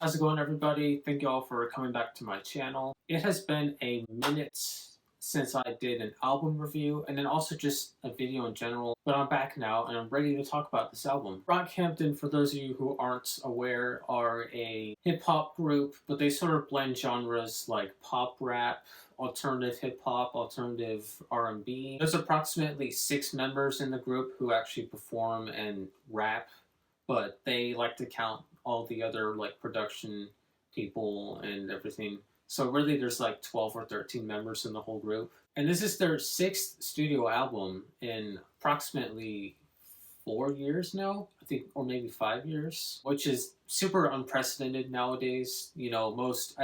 How's it going, everybody? Thank you all for coming back to my channel. It has been a minute since I did an album review and then also just a video in general, but I'm back now and I'm ready to talk about this album. Brockhampton, for those of you who aren't aware, are a hip-hop group, but they sort of blend genres like pop rap, alternative hip-hop, alternative R&B. There's approximately 6 members in the group who actually perform and rap, but they like to count all the other like production people and everything. So really there's like 12 or 13 members in the whole group. And this is their 6th studio album in approximately 4 years now, I think, or maybe 5 years, which is super unprecedented nowadays. You know, most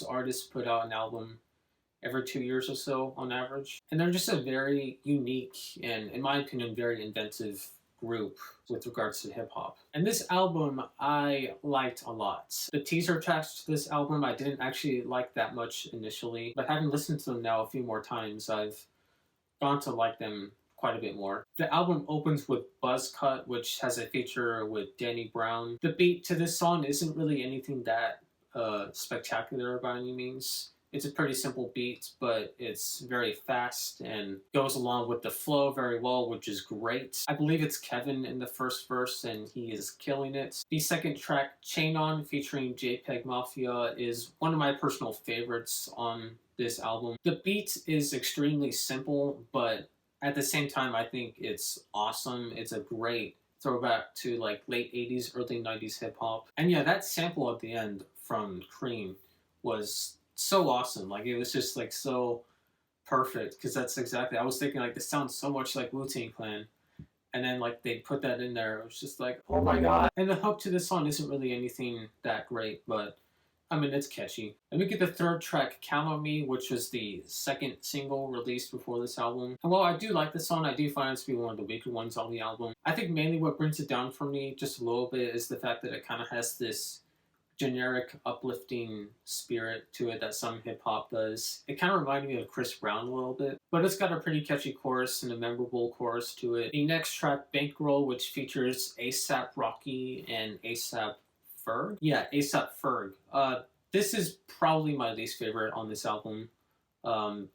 artists put out an album every 2 years or so on average. And they're just a very unique and, in my opinion, very inventive group with regards to hip-hop. And this album I liked a lot. The teaser tracks to this album I didn't actually like that much initially, but having listened to them now a few more times, I've gone to like them quite a bit more. The album opens with Buzz Cut, which has a feature with Danny Brown. The beat to this song isn't really anything that spectacular by any means. It's a pretty simple beat, but it's very fast and goes along with the flow very well, which is great. I believe it's Kevin in the first verse, and he is killing it. The second track, Chain On, featuring JPEG Mafia, is one of my personal favorites on this album. The beat is extremely simple, but at the same time, I think it's awesome. It's a great throwback to like late 80s, early 90s hip-hop. And yeah, that sample at the end from Cream was so awesome. Like, it was just like so perfect, because that's exactly, I was thinking like this sounds so much like Wu-Tang Clan, and then like they put that in there. It was just like, oh my god. And the hook to this song isn't really anything that great, but I mean, it's catchy. Then we get the third track, Count on Me, which was the second single released before this album. And while I do like this song, I do find it to be one of the weaker ones on the album. I think mainly what brings it down for me just a little bit is the fact that it kind of has this generic uplifting spirit to it that some hip-hop does. It kind of reminded me of Chris Brown a little bit, but it's got a pretty catchy chorus and a memorable chorus to it. The next track, Bankroll, which features A$AP Rocky and A$AP Ferg? Yeah, A$AP Ferg. This is probably my least favorite on this album.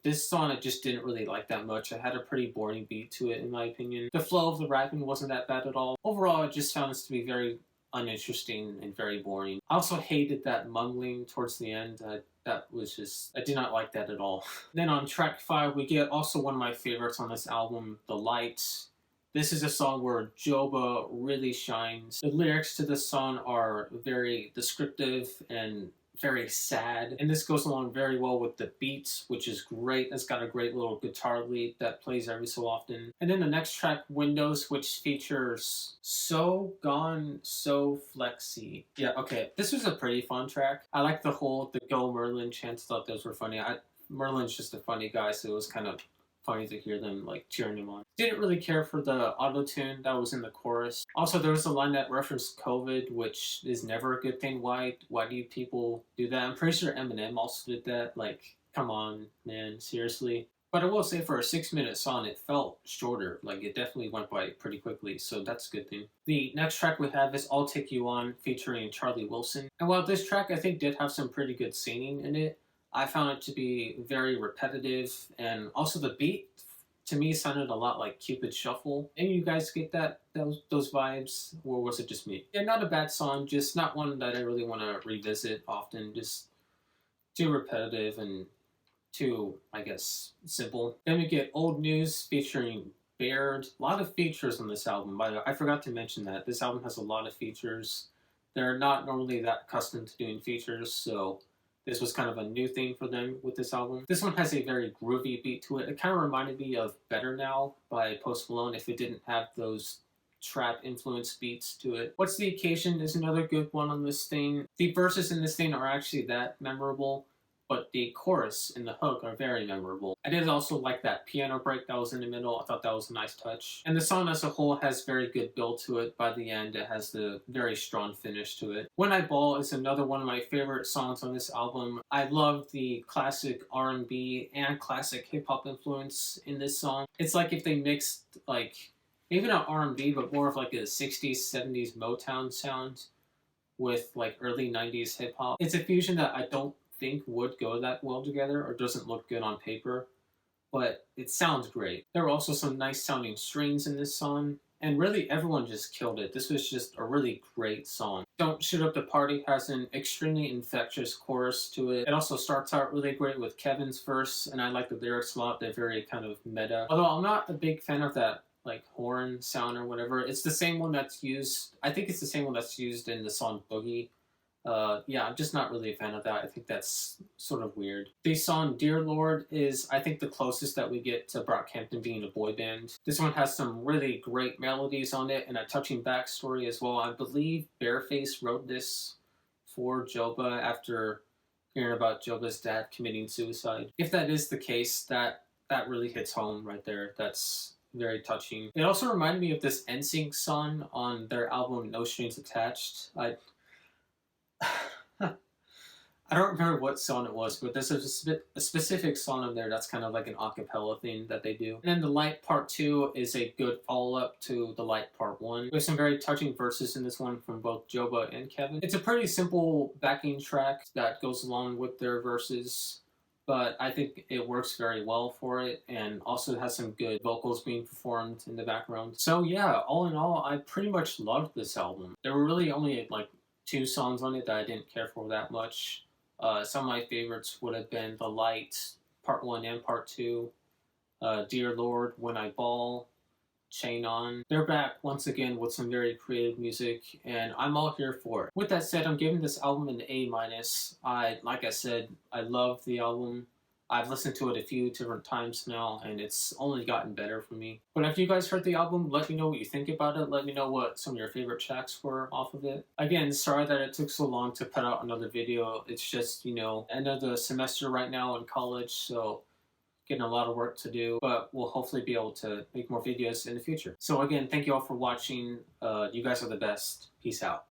This song I just didn't really like that much. It had a pretty boring beat to it, in my opinion. The flow of the rapping wasn't that bad at all. Overall, I just found this to be very uninteresting and very boring. I also hated that mumbling towards the end. That was just, I did not like that at all. Then on track 5, we get also one of my favorites on this album, The Lights. This is a song where Joba really shines. The lyrics to this song are very descriptive and very sad, and this goes along very well with the beats, which is great. It's got a great little guitar lead that plays every so often. And then the next track, Windows, which features So Gone, So Flexy. Yeah, okay, this was a pretty fun track. I like the Go Merlin chants. Thought those were funny. Merlin's just a funny guy, so it was kind of funny to hear them like cheering him on. Didn't really care for the auto-tune that was in the chorus. Also, there was a line that referenced COVID, which is never a good thing. Why do people do that? I'm pretty sure Eminem also did that. Like, come on, man, seriously. But I will say, for a 6-minute song, it felt shorter. Like, it definitely went by pretty quickly, so that's a good thing. The next track we have is I'll Take You On, featuring Charlie Wilson. And while this track, I think, did have some pretty good singing in it, I found it to be very repetitive, and also the beat to me sounded a lot like Cupid Shuffle. Any of you guys get those vibes, or was it just me? Yeah, not a bad song, just not one that I really want to revisit often. Just too repetitive and too, I guess, simple. Then we get Old News featuring Baird. A lot of features on this album. By the way, I forgot to mention that this album has a lot of features. They're not normally that accustomed to doing features, so this was kind of a new thing for them with this album. This one has a very groovy beat to it. It kind of reminded me of Better Now by Post Malone if it didn't have those trap influenced beats to it. What's the Occasion is another good one on this thing. The verses in this thing are actually that memorable, but the chorus and the hook are very memorable. I did also like that piano break that was in the middle. I thought that was a nice touch. And the song as a whole has very good build to it. By the end, it has the very strong finish to it. When I Ball is another one of my favorite songs on this album. I love the classic R&B and classic hip-hop influence in this song. It's like if they mixed, like, maybe not R&B, but more of like a 60s, 70s Motown sound with like early 90s hip hop. It's a fusion that I don't think would go that well together or doesn't look good on paper, but it sounds great. There were also some nice sounding strings in this song, and really everyone just killed it. This was just a really great song. Don't Shoot Up the Party has an extremely infectious chorus to it. It also starts out really great with Kevin's verse, and I like the lyrics a lot. They're very kind of meta. Although I'm not a big fan of that like horn sound or whatever. It's the same one that's used, I think it's the same one that's used in the song Boogie. Yeah, I'm just not really a fan of that. I think that's sort of weird. The song Dear Lord is, I think, the closest that we get to Brockhampton being a boy band. This one has some really great melodies on it and a touching backstory as well. I believe Bearface wrote this for Joba after hearing about Joba's dad committing suicide. If that is the case, that really hits home right there. That's very touching. It also reminded me of this NSYNC song on their album No Strings Attached. I don't remember what song it was, but there's a specific song on there that's kind of like an a cappella thing that they do. And then The Light Part 2 is a good follow-up to The Light Part 1. There's some very touching verses in this one from both Joba and Kevin. It's a pretty simple backing track that goes along with their verses, but I think it works very well for it and also has some good vocals being performed in the background. So yeah, all in all, I pretty much loved this album. There were really only like 2 songs on it that I didn't care for that much. Some of my favorites would have been The Light, Part 1 and Part 2, Dear Lord, When I Ball, Chain On. They're back once again with some very creative music, and I'm all here for it. With that said, I'm giving this album an A-. Like I said, I love the album. I've listened to it a few different times now, and it's only gotten better for me. But if you guys heard the album, let me know what you think about it. Let me know what some of your favorite tracks were off of it. Again, sorry that it took so long to put out another video. It's just, you know, end of the semester right now in college, so getting a lot of work to do, but we'll hopefully be able to make more videos in the future. So again, thank you all for watching. You guys are the best. Peace out.